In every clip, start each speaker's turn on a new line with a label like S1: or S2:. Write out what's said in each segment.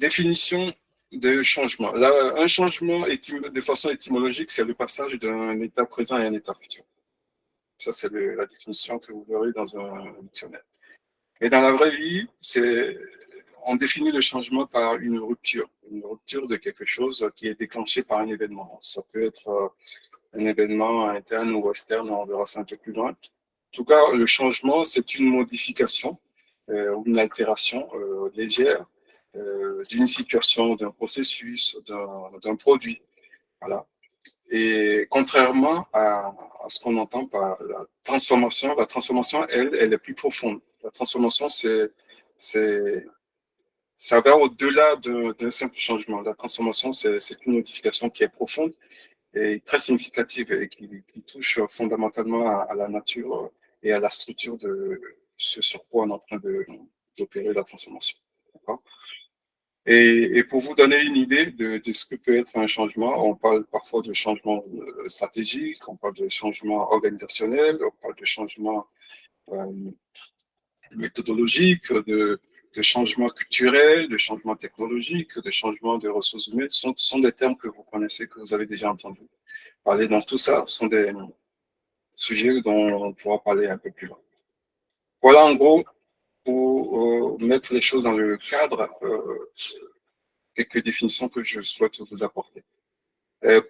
S1: Définition de changement. Là, un changement de façon étymologique, c'est le passage d'un état présent à un état futur. Ça, c'est la définition que vous verrez dans un dictionnaire. Et dans la vraie vie, on définit le changement par une rupture de quelque chose qui est déclenché par un événement. Ça peut être un événement interne ou externe, on verra ça un peu plus loin. En tout cas, le changement, c'est une modification ou une altération légère d'une situation, d'un processus, d'un produit. Voilà. Et contrairement à ce qu'on entend par la transformation, elle est plus profonde. La transformation, ça va au-delà d'un simple changement. La transformation, c'est une modification qui est profonde et très significative et qui touche fondamentalement à la nature et à la structure de ce sur quoi on est en train d'opérer la transformation. D'accord? Et pour vous donner une idée de ce que peut être un changement, on parle parfois de changement stratégique, on parle de changement organisationnel, on parle de changement euh, méthodologique, de changement culturel, de changement technologique, de changement de ressources humaines. Ce sont des termes que vous connaissez, que vous avez déjà entendus parler. Dans tout ça, ce sont des sujets dont on pourra parler un peu plus loin. Voilà en gros pour mettre les choses dans le cadre quelques définitions que je souhaite vous apporter.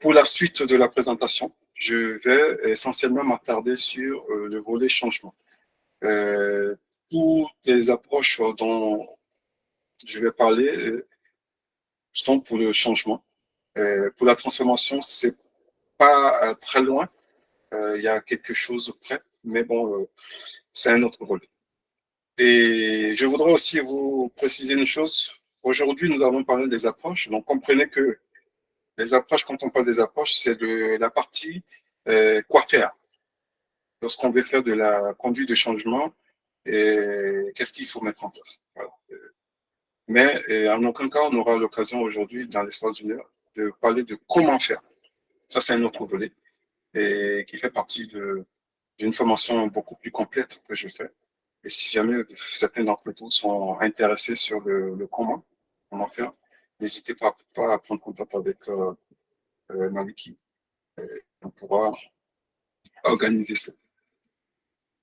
S1: Pour la suite de la présentation, je vais essentiellement m'attarder sur le volet changement. Toutes les approches dont je vais parler sont pour le changement. Pour la transformation, c'est pas très loin. Il y a quelque chose près, mais bon, c'est un autre volet. Et je voudrais aussi vous préciser une chose. Aujourd'hui, nous allons parler des approches. Donc, comprenez que les approches, quand on parle des approches, c'est de la partie quoi faire lorsqu'on veut faire de la conduite de changement et qu'est-ce qu'il faut mettre en place. Voilà. Mais en aucun cas, on aura l'occasion aujourd'hui, dans l'espace d'une heure, de parler de comment faire. Ça, c'est un autre volet et qui fait partie d'une formation beaucoup plus complète que je fais. Et si jamais certains d'entre vous sont intéressés sur le comment faire, n'hésitez pas à prendre contact avec Maliki. On pourra organiser ça.